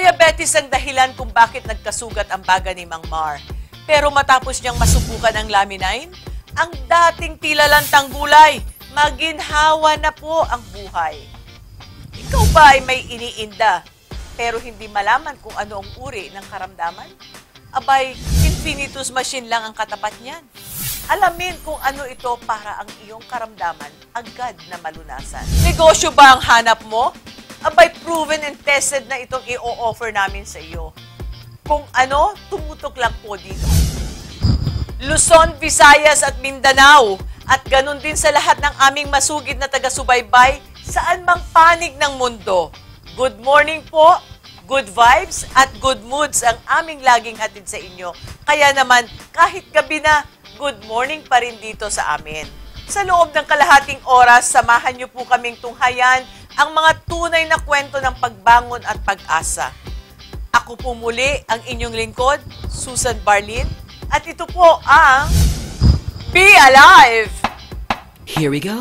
Diabetes ang dahilan kung bakit nagkasugat ang baga ni Mang Mar. Pero matapos niyang masubukan ang Laminine, ang dating tila lantang gulay, maginhawa na po ang buhay. Ikaw ba ay may iniinda, pero hindi malaman kung ano ang uri ng karamdaman? Abay, infinitus machine lang ang katapat niyan. Alamin kung ano ito para ang iyong karamdaman agad na malunasan. Negosyo ba ang hanap mo? Abay, proven and tested na itong i-offer namin sa iyo. Kung ano, tumutok lang po dito. Luzon, Visayas at Mindanao. At ganun din sa lahat ng aming masugid na taga-subaybay saan mang panig ng mundo. Good morning po, good vibes at good moods ang aming laging hatid sa inyo. Kaya naman, kahit gabi na, good morning pa rin dito sa amin. Sa loob ng kalahating oras, samahan niyo po kaming tunghayan ang mga tunay na kwento ng pagbangon at pag-asa. Ako po muli ang inyong lingkod, Susan Barlin, at ito po ang Be Alive! Here we go.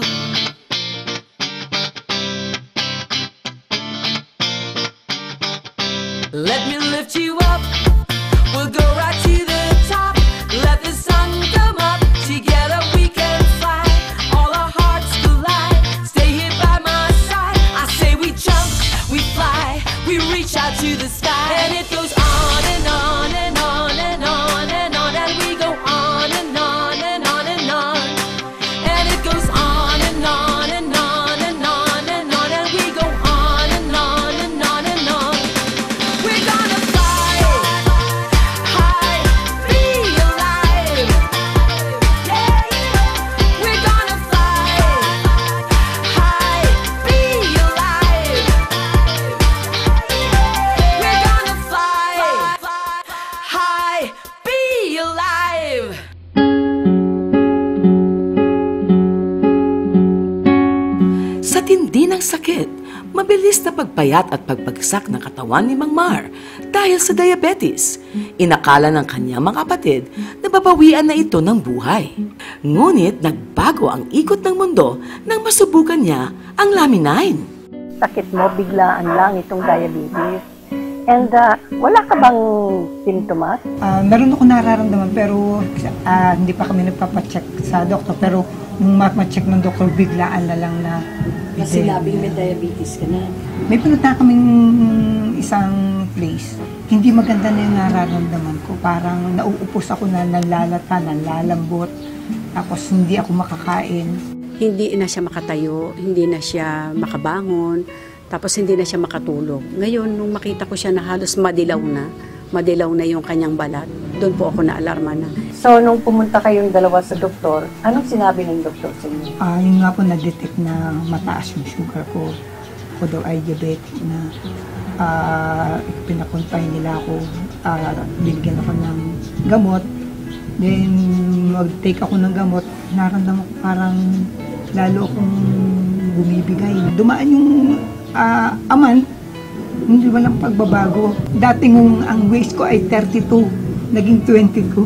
Let me lift you up. We'll go right to the top. Let the sun come up. Together we can fly. All our hearts collide. Stay here by my side. I say we jump, we fly, we reach out to the sky. And it goes on and on and on and on and on. And we go on and on and on and on. And it goes on and on and on and on and on. And we go on and on and on and on. We're gonna fly high, be alive. Yeah, we're gonna fly high, be alive. We're gonna fly high, be alive. Sa tindi ng sakit, mabilis na pagpayat at pagbagsak ng katawan ni Mang Mar dahil sa diabetes. Inakala ng kanyang mga kapatid na babawian na ito ng buhay. Ngunit nagbago ang ikot ng mundo nang masubukan niya ang Laminine. Sakit mo, biglaan lang itong diabetes. And wala ka bang sintomas? Meron ako nararamdaman pero hindi pa kami nagpapacheck sa doktor. Pero nung mapacheck ng doktor, biglaan na lang na Sinabing may diabetes ka na. may pinunta kaming isang place. Hindi maganda na yung nararamdaman ko. Parang nauupos ako na nalalata, nalalambot. Tapos hindi ako makakain. Hindi na siya makatayo, hindi na siya makabangon, tapos hindi na siya makatulog. Ngayon, nung makita ko siya na halos madilaw na yung kanyang balat, doon po ako na-alarma na. So, nung pumunta kayong dalawa sa doktor, anong sinabi ng doktor sa inyo? Yun nga po na-detect na mataas yung sugar ko. Ako daw ay diabetic na pinakonfine nila ako. Binigyan ako ng gamot. Then, mag-take ako ng gamot. Naramdaman ko parang lalo akong bumibigay. Dumaan yung aman, hindi walang pagbabago. Dating ang waist ko ay 32, naging 22.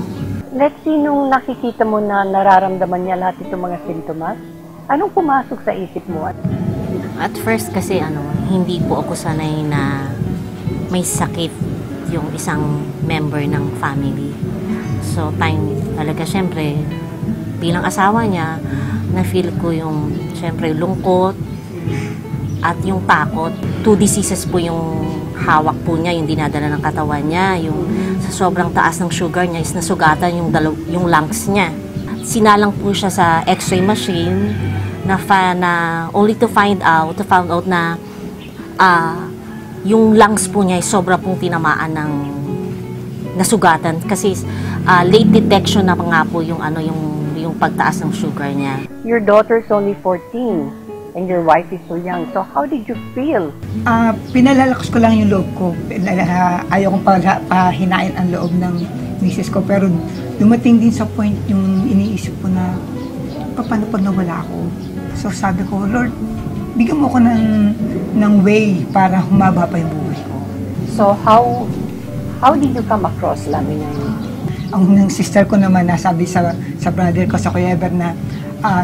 Let's see, nung nakikita mo na nararamdaman niya lahat itong mga sintomas, anong pumasok sa isip mo? At first kasi hindi po ako sanay na may sakit yung isang member ng family. So time talaga syempre bilang asawa niya, na-feel ko yung syempre lungkot at yung takot. 2 diseases po yung hawak po niya, yung dinadala ng katawan niya, yung sa sobrang taas ng sugar niya is nasugatan yung lungs niya. Sinalang po siya sa x-ray machine na only to found out na yung lungs po niya ay sobra pong tinamaan ng nasugatan kasi late detection na nga po yung pagtaas ng sugar niya. Your daughter's only 14 and your wife is so young. So how did you feel? Pinalalakas ko lang yung loob ko. Ayaw kong pahinain ang loob ng misis ko. Pero dumating din sa point yung iniisip ko na paano pag nawala ako. So sabi ko, Lord, bigyan mo ko ng way para humaba pa yung buhay ko. So how did you come across Laminine? Ang sister ko naman nasabi sa brother ko, sa Kuya Ever na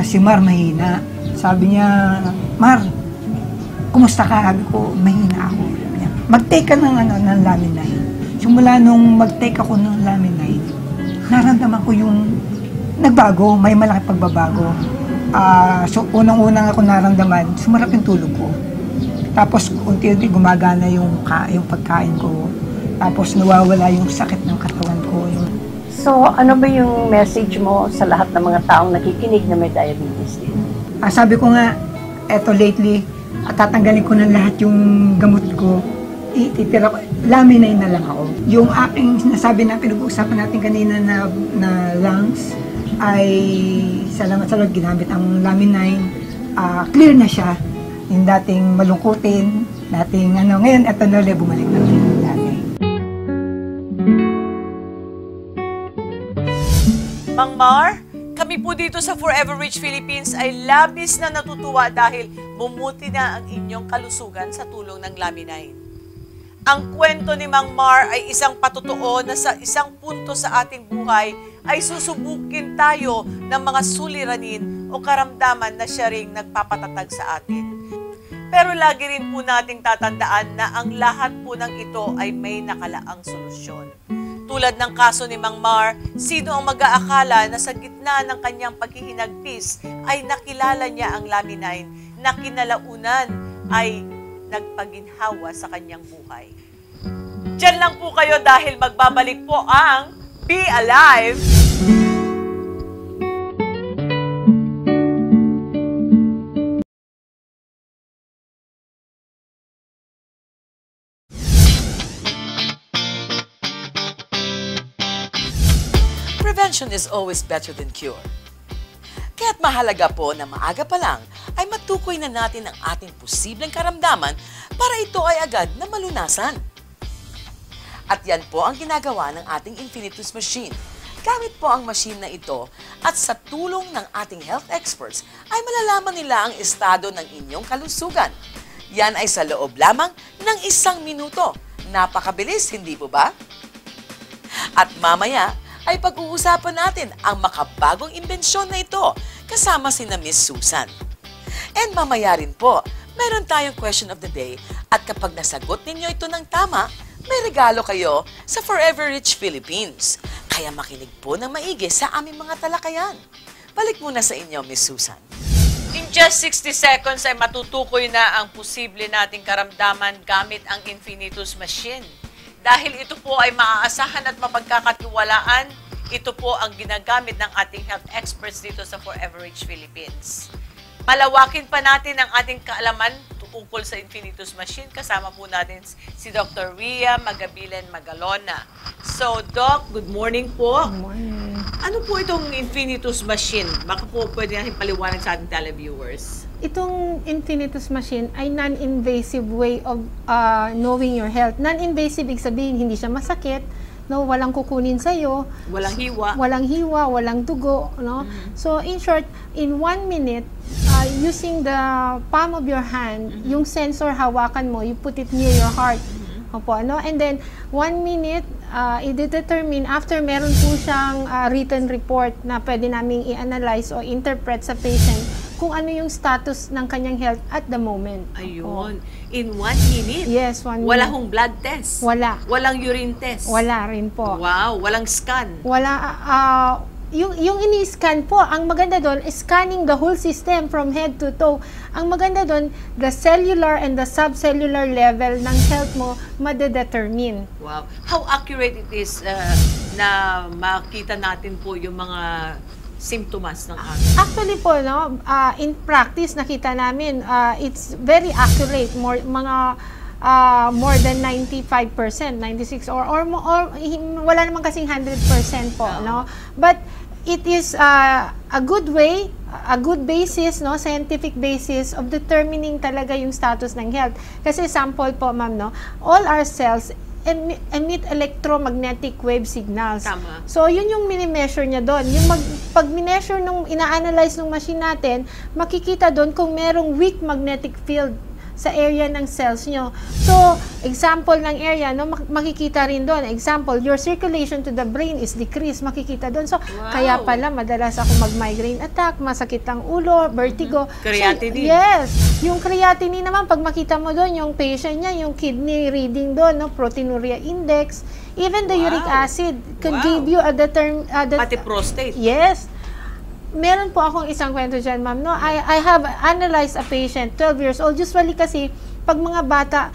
si Mar mahina. Sabi niya, Mar, kumusta ka? Sabi ko, mahina ako. mag-take ka ng laminine. Simula nung mag-take ako ng laminine, naramdaman ko yung nagbago, may malaki pagbabago. So, unang-unang ako naramdaman, sumarap yung tulog ko. Tapos, unti-unti gumagana yung pagkain ko. Tapos, nawawala yung sakit ng katawan ko. So, ano ba yung message mo sa lahat ng mga taong nakikinig na may diabetes din? Sabi ko nga, eto lately, tatanggalin ko na lahat yung gamot ko. Ititira ko, laminine na lang ako. Yung aking sinasabi na pinag-uusapan natin kanina na lungs, ay salamat sa Lord, ginamit ang laminine. Clear na siya. Yung dating malungkutin, dating ngayon, eto na ulit, bumalik na ulit yung dati. Mang Mar, kami po dito sa Forever Rich Philippines ay labis na natutuwa dahil bumuti na ang inyong kalusugan sa tulong ng laminine. Ang kwento ni Mang Mar ay isang patutuo na sa isang punto sa ating buhay ay susubukin tayo ng mga suliranin o karamdaman na siya ring nagpapatatag sa atin. Pero lagi rin po nating tatandaan na ang lahat po ng ito ay may nakalaang solusyon. Tulad ng kaso ni Mang Mar, sino ang mag-aakala na sa gitna ng kanyang paghihinagpis ay nakilala niya ang laminine na kinalaunan ay nagpaginhawa sa kanyang buhay. Diyan lang po kayo dahil magbabalik po ang Be Alive! Prevention is always better than cure. Kaya't mahalaga po na maaga pa lang ay matukoy na natin ang ating posibleng karamdaman para ito ay agad na malunasan. At yan po ang ginagawa ng ating Infinitus machine. Gamit po ang machine na ito at sa tulong ng ating health experts ay malalaman nila ang estado ng inyong kalusugan. Yan ay sa loob lamang ng 1 minuto. Napakabilis, hindi po ba? At mamaya, ay pag-uusapan natin ang makabagong imbensyon na ito kasama sina Miss Susan. And mamaya rin po, meron tayong question of the day at kapag nasagot ninyo ito ng tama, may regalo kayo sa Forever Rich Philippines. Kaya makinig po ng maigi sa aming mga talakayan. Balik muna sa inyo, Miss Susan. In just 60 seconds ay matutukoy na ang posible nating karamdaman gamit ang Infinitus machine. Dahil ito po ay maaasahan at mapagkakatiwalaan, ito po ang ginagamit ng ating health experts dito sa Forever Rich Philippines. Palawakin pa natin ang ating kaalaman tungkol sa Infinitus machine. Kasama po natin si Dr. Ria Magabilen Magalona. So, Doc, good morning po. Good morning. Ano po itong Infinitus machine? Baka po pwede natin paliwanag sa ating televiewers. Itong Infinitus machine ay non-invasive way of knowing your health. Non-invasive, ibig sabihin, hindi siya masakit, no, walang kukunin sa'yo. Walang hiwa. Walang hiwa, walang dugo, no? So, in short, in 1 minute, using the palm of your hand, yung sensor hawakan mo, you put it near your heart. Opo, ano? And then, 1 minute, i-determine after meron po siyang written report na pwede naming i-analyze o interpret sa patient kung ano yung status ng kanyang health at the moment. Ayun. In 1 minute? Yes, 1 minute. Wala hong blood test? Wala. Walang urine test? Wala rin po. Wow. Walang scan? Wala. Yung ini-scan po, ang maganda doon, scanning the whole system from head to toe. Ang maganda doon, the cellular and the subcellular level ng health mo madedetermine. Wow. How accurate it is na makita natin po yung mga symptoms ng ating? Actually po, no, in practice, nakita namin, it's very accurate. More than 95%, 96 or wala naman kasing 100% po, no. But it is a good way, a good basis, no, scientific basis of determining talaga yung status ng health. Kasi sample po, ma'am, no, all our cells emit electromagnetic wave signals. Tama. So, yun yung mini-measure niya doon. Yung pag ina-analyze ng machine natin, makikita doon kung merong weak magnetic field sa area ng cells nyo. So, example ng area, no, makikita rin doon. Example, your circulation to the brain is decreased. Makikita doon. So, kaya pala madalas ako mag-migraine attack, masakit ang ulo, vertigo. Creatinine. So, yes. Yung creatinine naman, pag makita mo doon, yung patient niya, yung kidney reading doon, no, proteinuria index, even the uric acid can give you a Pati prostate. Yes. Meron po akong isang kwento dyan, ma'am. No? I have analyzed a patient, 12 years old. Usually kasi, pag mga bata,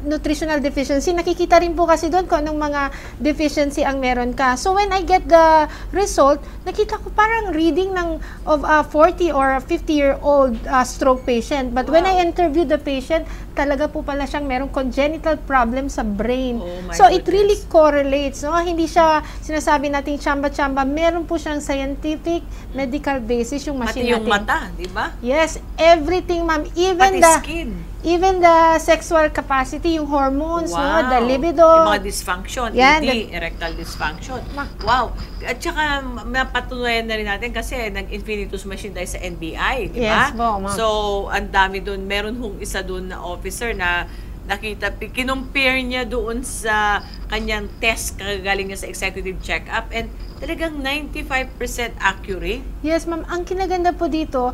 nutritional deficiency, nakikita rin po kasi doon kung anong mga deficiency ang meron ka. So, when I get the result, nakita ko parang reading of a 40 or 50-year-old stroke patient. But when I interviewed the patient, talaga po pala siyang merong congenital problem sa brain. So, it really correlates. No? Hindi siya sinasabi nating chamba-chamba. Meron po siyang scientific, medical basis yung machine Pati yung natin. mata, di ba? Yes, everything, ma'am. Pati skin. Even the sexual capacity, yung hormones, no, the libido. Yung mga dysfunction, Yan, erectile dysfunction. Wow. At saka, mapatunayan na rin natin kasi nag-Infinitus machine tayo sa NBI, di ba? Yes, po, ma'am. So, ang dami doon. Meron hong isa doon na officer na nakita, kinumpare niya doon sa kanyang test kagaling niya sa executive check-up and talagang 95% accurate. Yes, ma'am. Ang kinaganda po dito,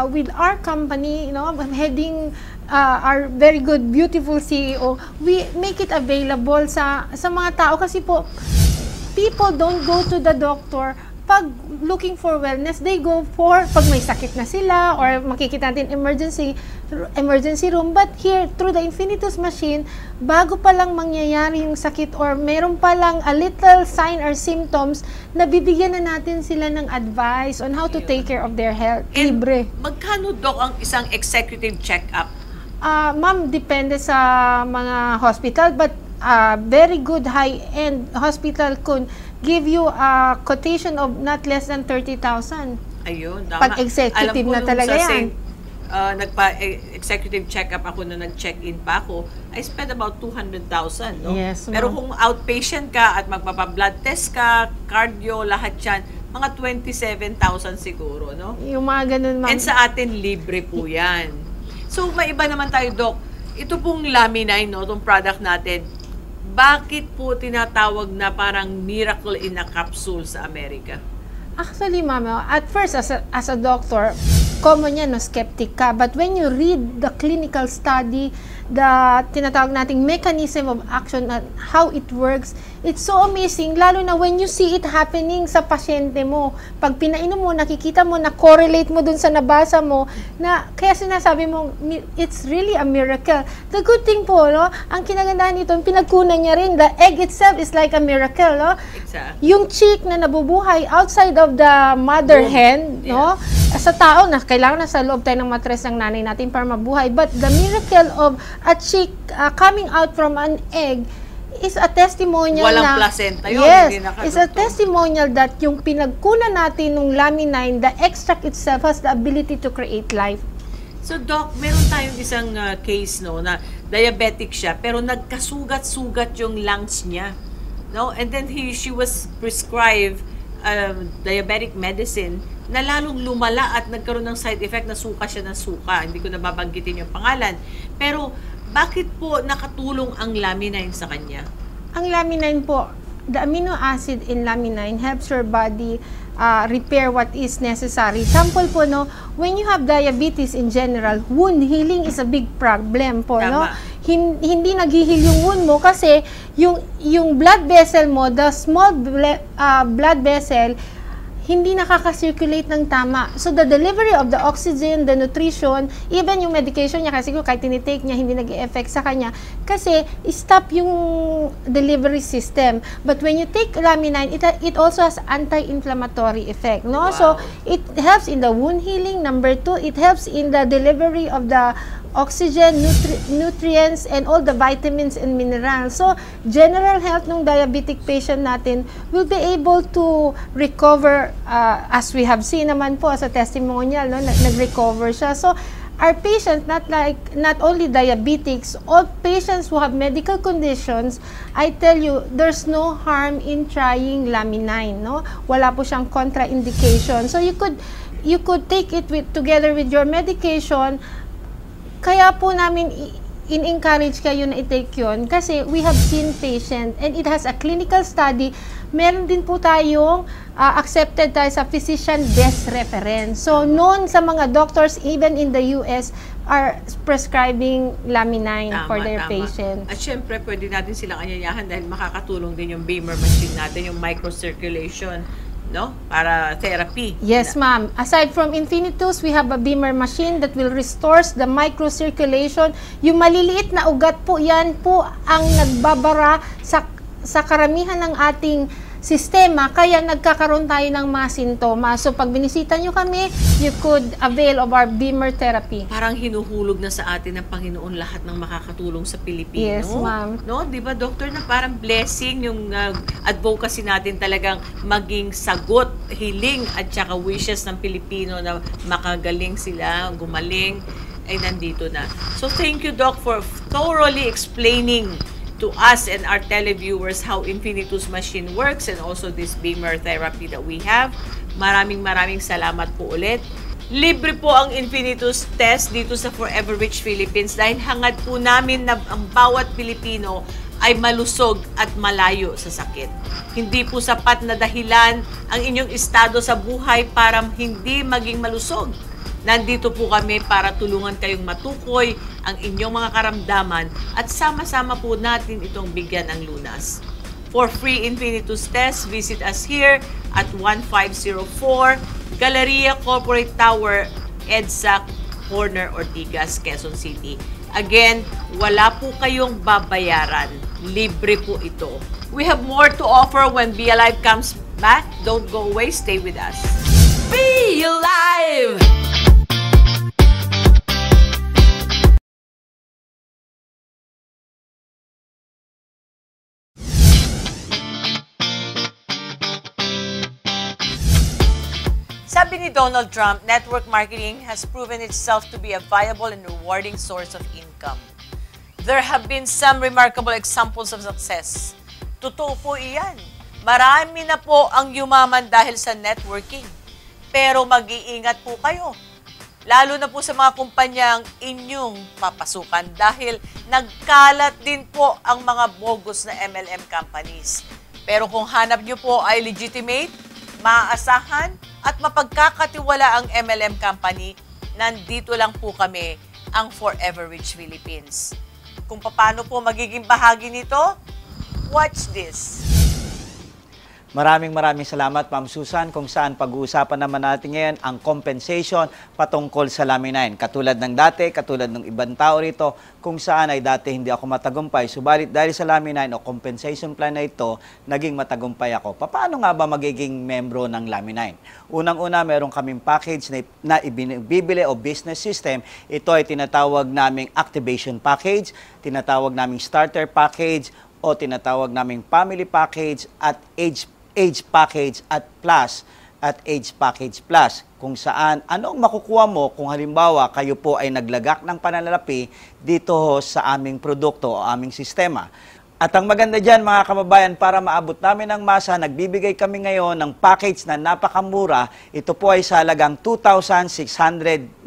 with our company, you know, heading our very good, beautiful CEO, we make it available sa mga tao kasi po, people don't go to the doctor pag looking for wellness, they go for pag may sakit na sila or makikita natin emergency room. But here, through the Infinitus machine, bago pa lang mangyayari yung sakit or meron pa lang a little sign or symptoms, nabibigyan na natin sila ng advice on how to take care of their health. And Libre. magkano, Doc, ang isang executive check-up? Ma'am, depende sa mga hospital, but very good high-end hospital could give you a quotation of not less than 30,000. Ayun, tama. Pag executive na talaga yan. Executive check-up ako na nag-check-in pa ako, I spent about 200,000, no? Yes, Pero ma'am. kung outpatient ka at magpapa-blood test ka, cardio, lahat yan, mga 27,000 siguro, no? Yung mga ganun, ma'am. And sa atin, libre po yan. So, maiba naman tayo, Doc. Ito pong Lamine, no, itong product natin, bakit po tinatawag na parang miracle in a capsule sa Amerika? Actually, ma'am, at first, as a doctor, common yan, no, skeptic ka. But when you read the clinical study, the tinatawag nating mechanism of action and how it works, it's so amazing, lalo na when you see it happening sa pasyente mo. Pag pinainom mo, nakikita mo, na-correlate mo dun sa nabasa mo, na kaya sinasabi mo, it's really a miracle. The good thing po, no, ang kinagandahan nito, pinagkunan niya rin, the egg itself is like a miracle, no? Exactly. Yung chick na nabubuhay outside of the mother hen, no? Sa tao na kailangan na sa loob tayo ng matres ng nanay natin para mabuhay. But the miracle of a chick coming out from an egg is a testimonial Walang na placenta yun, yes, hindi nakadugtong. is a testimonial that yung pinagkunan natin ng Lamine, the extract itself has the ability to create life. So, Doc, meron tayong isang case, no, na diabetic siya, pero nagkasugat-sugat yung lungs niya. No? And then she was prescribed diabetic medicine na lalong lumala at nagkaroon ng side effect na suka siya ng suka. Hindi ko nababanggitin yung pangalan. Pero, bakit po nakatulong ang Lamine sa kanya? Ang Lamine po, the amino acid in Lamine helps your body repair what is necessary. Sample po, no, when you have diabetes in general, wound healing is a big problem po, no? Hindi naghihil yung wound mo kasi yung blood vessel mo, the small blood vessel, hindi nakaka-circulate ng tama. So, the delivery of the oxygen, the nutrition, even yung medication niya, kasi kahit tinitake niya, hindi nag-e-effect sa kanya. Kasi, stop yung delivery system. But when you take Lamine, it also has anti-inflammatory effect. No? Wow. So, it helps in the wound healing. Number 2, it helps in the delivery of the oxygen, nutrients, and all the vitamins and minerals. So, general health ng diabetic patient natin will be able to recover, as we have seen naman po as a testimonial, no, nag-recover siya. So, our patients, not only diabetics, all patients who have medical conditions, I tell you, there's no harm in trying Lamine, no? Wala po siyang contraindication. So, you could take it together with your medication. kaya po namin in-encourage kayo na i-take yun kasi we have seen patient and it has a clinical study. Meron din po tayong accepted tayo sa physician best reference. So, noon sa mga doctors, even in the US, are prescribing Lamine for their patient. At syempre, pwede natin silang anyayahan dahil makakatulong din yung Beamer machine natin, yung microcirculation, no? Para therapy. Yes, ma'am. Aside from Infinitus, we have a Beamer machine that will restores the microcirculation. Yung maliliit na ugat po, yan po ang nagbabara sa karamihan ng ating sistema, kaya nagkakaroon tayo ng mga sintomas. So, pag binisita nyo kami, you could avail of our Beamer therapy. Parang hinuhulog na sa atin ng Panginoon lahat ng makakatulong sa Pilipino. Yes, ma'am. No, 'di ba, Doctor, na parang blessing yung advocacy natin talagang maging sagot, hiling at saka wishes ng Pilipino na makagaling sila, gumaling, ay nandito na. So, thank you, Doc, for thoroughly explaining to us and our televiewers how Infinitus machine works and also this Beamer therapy that we have. Maraming salamat po ulit. Libre po ang Infinitus test dito sa Forever Rich Philippines dahil hangad po namin na ang bawat Pilipino ay malusog at malayo sa sakit. Hindi po sapat na dahilan ang inyong estado sa buhay para hindi maging malusog. Nandito po kami para tulungan kayong matukoy ang inyong mga karamdaman at sama-sama po natin itong bigyan ng lunas. For free Infinitus test, visit us here at 1504 Galleria Corporate Tower, EDSA, Corner Ortigas, Quezon City. Again, wala po kayong babayaran. Libre po ito. We have more to offer when Be Alive comes back. Don't go away. Stay with us. Be alive! Sabi ni Donald Trump, network marketing has proven itself to be a viable and rewarding source of income. There have been some remarkable examples of success. Totoo po iyan. Marami na po ang yumaman dahil sa networking. Pero mag-iingat po kayo. Lalo na po sa mga kumpanyang inyong papasukan dahil nagkalat din po ang mga bogus na MLM companies. Pero kung hanap nyo po ay legitimate, maaasahan at mapagkakatiwala ang MLM company, nandito lang po kami, ang Forever Rich Philippines. Kung paano po magiging bahagi nito, watch this. Maraming salamat, Ma'am Susan, kung saan pag-uusapan naman natin ngayon ang compensation patungkol sa Lamine. Katulad ng dati, katulad ng ibang tao rito, kung saan ay dati hindi ako matagumpay. Subalit dahil sa Lamine o compensation plan na ito, naging matagumpay ako. Paano nga ba magiging membro ng Lamine? Unang-una, meron kaming package na ibibili o business system. Ito ay tinatawag naming activation package, tinatawag naming starter package, o tinatawag naming family package at age package at age package plus, kung saan ano ang makukuha mo kung halimbawa kayo po ay naglagak ng pananalapi dito sa aming produkto o aming sistema. At ang maganda dyan, mga kababayan, para maabot namin ang masa, nagbibigay kami ngayon ng package na napakamura. Ito po ay sa halagang 2,698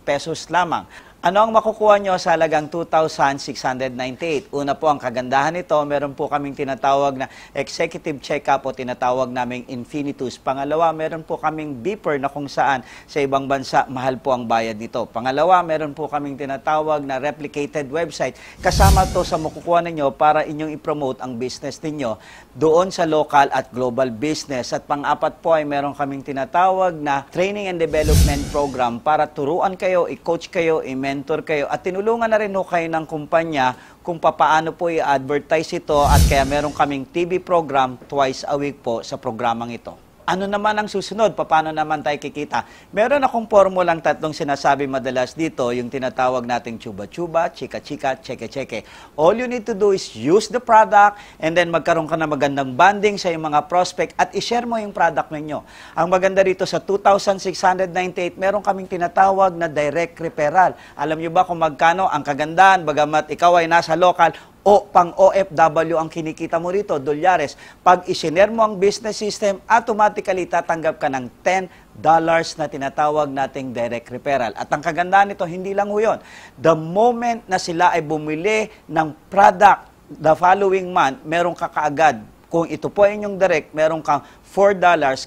pesos lamang. Ano ang makukuha nyo sa halagang 2,698? Una po, ang kagandahan nito, meron po kaming tinatawag na executive check-up o tinatawag naming Infinitus. Pangalawa, meron po kaming beeper na kung saan sa ibang bansa, mahal po ang bayad nito. Pangalawa, meron po kaming tinatawag na replicated website. Kasama to sa makukuha ninyo para inyong i-promote ang business ninyo doon sa local at global business. At pang-apat po ay meron kaming tinatawag na training and development program para turuan kayo, i-coach kayo, mentor kayo at tinulungan na rin ho kayo ng kumpanya kung papaano po i-advertise ito at kaya meron kaming TV program twice a week po sa programang ito. Ano naman ang susunod? Paano naman tayo kikita? Meron akong formulang tatlong sinasabi madalas dito, yung tinatawag nating chuba-chuba, chika-chika, cheke-cheke. All you need to do is use the product and then magkaroon ka na magandang banding sa iyong mga prospect at i-share mo yung product ninyo. Ang maganda rito sa 2,698, meron kaming tinatawag na direct referral. Alam nyo ba kung magkano ang kagandahan, bagamat ikaw ay nasa local o pang OFW ang kinikita mo rito, dolyares. Pag isinare mo ang business system, automatically tatanggap ka ng $10 na tinatawag nating direct referral. At ang kagandahan nito, hindi lang ho yun. The moment na sila ay bumili ng product the following month, meron ka kaagad. Kung ito po ay inyong direct, meron kang $4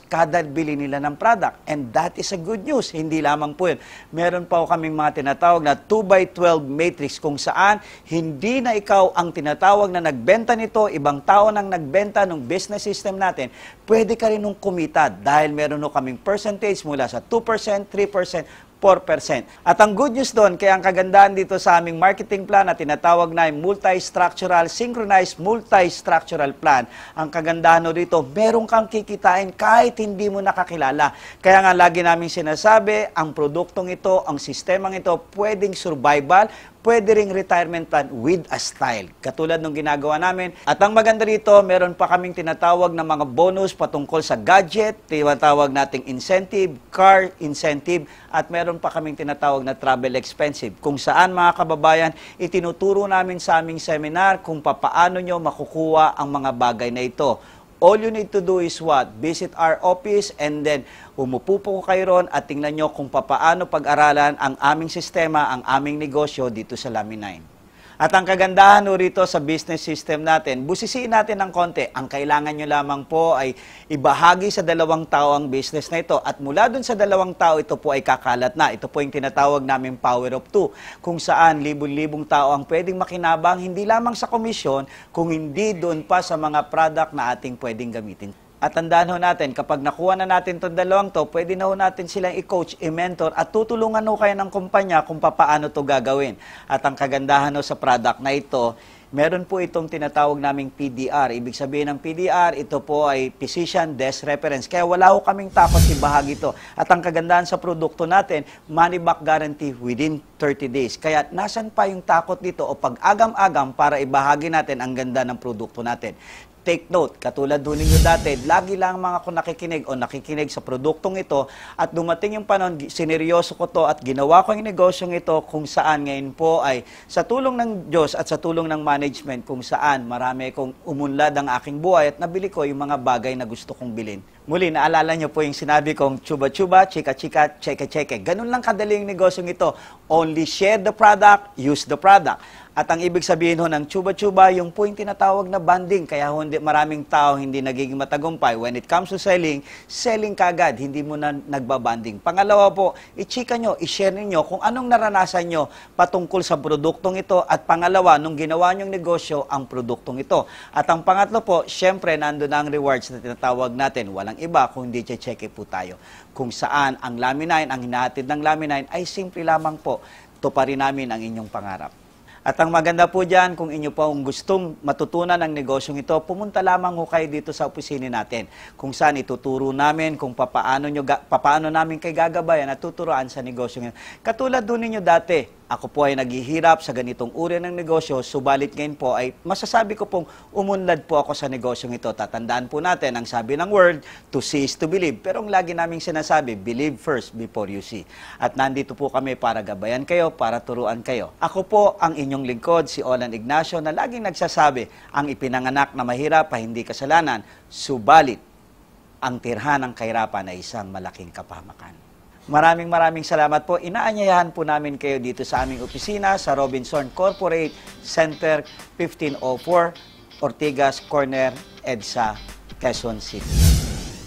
kada bili nila ng product. And that is a good news. Hindi lamang po yun. Meron pa kaming mga tinatawag na 2x12 matrix kung saan hindi na ikaw ang tinatawag na nagbenta nito, ibang tao nang nagbenta ng business system natin, pwede ka rin nung kumita dahil meron no kaming percentage mula sa 2%, 3%, 4%. At ang good news doon, kaya ang kagandahan dito sa aming marketing plan na tinatawag na multi-structural, synchronized multi-structural plan, ang kagandahan dito, meron kang kikitain kahit hindi mo nakakilala. Kaya nga lagi namin sinasabi, ang produktong ito, ang sistemang ito, pwedeng survival, pwede ring retirement plan with a style. Katulad ng ginagawa namin. At ang maganda rito, meron pa kaming tinatawag na mga bonus patungkol sa gadget, tinatawag nating incentive, car incentive, at meron pa kaming tinatawag na travel expensive. Kung saan mga kababayan, itinuturo namin sa aming seminar kung papaano nyo makukuha ang mga bagay na ito. All you need to do is what? Visit our office and then umupo po kayo ron at tingnan nyo kung papaano pag-aralan ang aming sistema, ang aming negosyo dito sa Lamin9. At ang kagandahan rito sa business system natin, busisiin natin ng konti. Ang kailangan nyo lamang po ay ibahagi sa 2 tao ang business na ito. At mula dun sa 2 tao, ito po ay kakalat na. Ito po yung tinatawag namin Power of 2. Kung saan libong-libong tao ang pwedeng makinabang, hindi lamang sa komisyon, kung hindi doon pa sa mga product na ating pwedeng gamitin. At tandaan ho natin, kapag nakuha na natin itong 2 to, pwede na ho natin silang i-coach, i-mentor, at tutulungan ho kayo ng kumpanya kung paano to gagawin. At ang kagandahan ho sa product na ito, meron po itong tinatawag naming PDR. Ibig sabihin ng PDR, ito po ay Physician Desk Reference. Kaya wala ho kaming takot ibahagi ito. At ang kagandahan sa produkto natin, money back guarantee within 30 days. Kaya nasan pa yung takot dito o pag-agam-agam para ibahagi natin ang ganda ng produkto natin. Take note, katulad doon ninyo dati, lagi lang mga kung nakikinig sa produktong ito at dumating yung panahon, sineryoso ko to at ginawa ko yung negosyong ito kung saan ngayon po ay sa tulong ng Diyos at sa tulong ng management kung saan marami kong umunlad ang aking buhay at nabili ko yung mga bagay na gusto kong bilhin. Muli, naalala nyo po yung sinabi kong chuba-chuba, chika-chika, cheke-cheke. Ganun lang kadali yung negosyong ito. Only share the product, use the product. At ang ibig sabihin ho ng chuba-chuba, yung po yung tinatawag na banding. Kaya hindi, maraming tao hindi nagiging matagumpay. When it comes to selling, selling kagad, hindi mo na nagbabanding. Pangalawa po, i-chika nyo, i-share ninyo kung anong naranasan nyo patungkol sa produktong ito. At pangalawa, nung ginawa nyong negosyo, ang produktong ito. At ang pangatlo po, syempre, nandun na ang rewards na tinatawag natin. Walang iba kung hindi check po tayo. Kung saan ang Lamin9, ang hinahatid ng Lamin9 ay simple lamang po. Tuparin namin ang inyong pangarap. At ang maganda po dyan, kung inyo po ang gustong matutunan ng negosyong ito, pumunta lamang ho kayo dito sa opisina natin. Kung saan ituturo namin kung papaano namin kayo gagabayan at tuturuan sa negosyong ito. Katulad doon ninyo dati, ako po ay naghihirap sa ganitong uri ng negosyo, subalit ngayon po ay masasabi ko pong umunlad po ako sa negosyong ito. Tatandaan po natin, ang sabi ng word, to see is to believe. Pero ang lagi naming sinasabi, believe first before you see. At nandito po kami para gabayan kayo, para turuan kayo. Ako po ang inyong lingkod, si Olan Ignacio, na laging nagsasabi, ang ipinanganak na mahirap ay hindi kasalanan, subalit ang tirhan ng kahirapan ay isang malaking kapahamakan. Maraming salamat po. Inaanyayahan po namin kayo dito sa aming opisina sa Robinson Corporate Center 1504, Ortigas Corner, EDSA, Quezon City.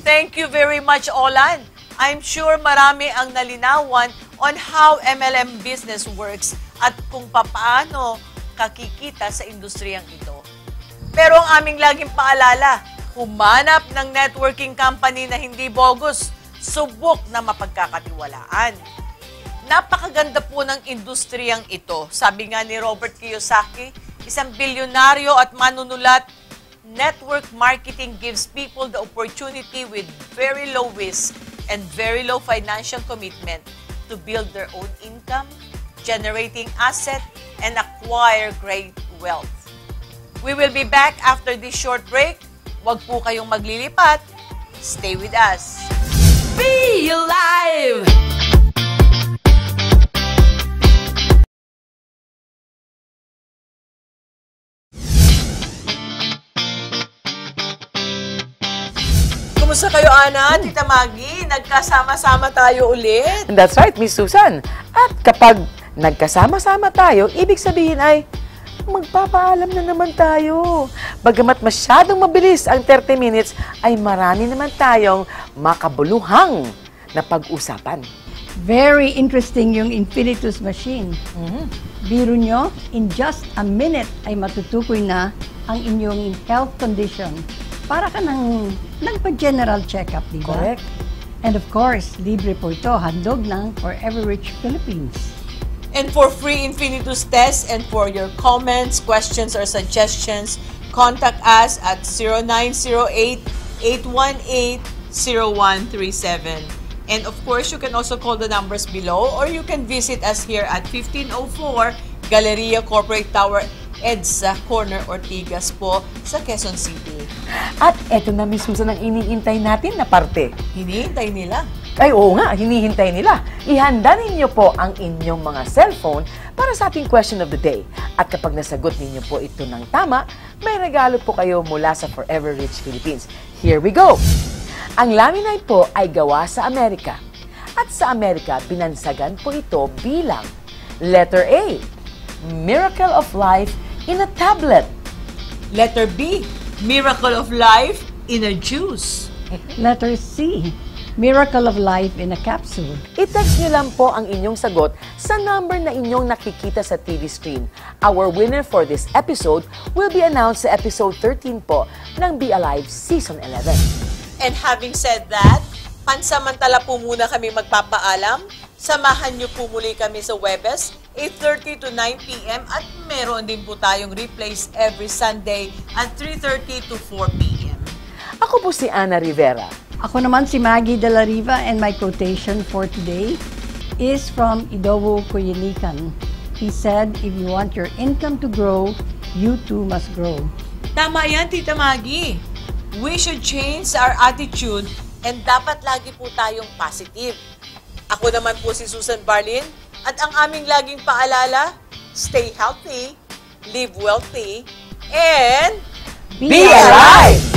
Thank you very much, Olan. I'm sure marami ang nalinawan on how MLM business works at kung paano kakikita sa industriyang ito. Pero ang aming laging paalala, humanap ng networking company na hindi bogus, subok na mapagkakatiwalaan. Napakaganda po ng industriyang ito. Sabi nga ni Robert Kiyosaki, isang bilyonaryo at manunulat, network marketing gives people the opportunity with very low risk and very low financial commitment to build their own income, generating asset, and acquire great wealth. We will be back after this short break. Huwag po kayong maglilipat. Stay with us. Be alive! Kumusta kayo, Ana? Tita Maggie, nagkasama-sama tayo ulit. And that's right, Miss Susan. At kapag nagkasama-sama tayo, ibig sabihin ay magpapaalam na naman tayo. Bagamat masyadong mabilis ang 30 minutes, ay marami naman tayong makabuluhang na pag-usapan. Very interesting yung Infinitus machine. Biro nyo, in just a minute ay matutukoy na ang inyong health condition. Para ka nang nagpa-general check-up, di ba? Correct. And of course, libre po ito, handog ng Forever Rich Philippines. And for free Infinitus test and for your comments, questions, or suggestions, contact us at 0908-818-0137. And of course, you can also call the numbers below or you can visit us here at 1504 Galleria Corporate Tower, EDSA, Corner Ortigas po sa Quezon City. At eto na mismo sa nang iniintay natin na parte. Hinihintay nila. Ay, oo nga, hinihintay nila. Ihanda ninyo po ang inyong mga cellphone para sa ating question of the day. At kapag nasagot ninyo po ito ng tama, may regalo po kayo mula sa Forever Rich Philippines. Here we go! Ang laminate po ay gawa sa Amerika. At sa Amerika, binansagan po ito bilang letter A, Miracle of Life in a tablet. Letter B, Miracle of Life in a juice. Letter C, Miracle of Life in a capsule. I-text nyo lang po ang inyong sagot sa number na inyong nakikita sa TV screen. Our winner for this episode will be announced sa episode 13 po ng Be Alive Season 11. And having said that, pansamantala po muna kami magpapaalam. Samahan niyo po muli kami sa Webes, 8:30 to 9 p.m. At meron din po tayong replays every Sunday at 3:30 to 4 p.m. Ako po si Ana Rivera. Ako naman si Maggie De La Riva, and my quotation for today is from Idowu Kuyinikan. He said, if you want your income to grow, you too must grow. Tama yan, Tita Maggie. We should change our attitude and dapat lagi po tayong positive. Ako naman po si Susan Barlin at ang aming laging paalala, stay healthy, live wealthy, and Be alive!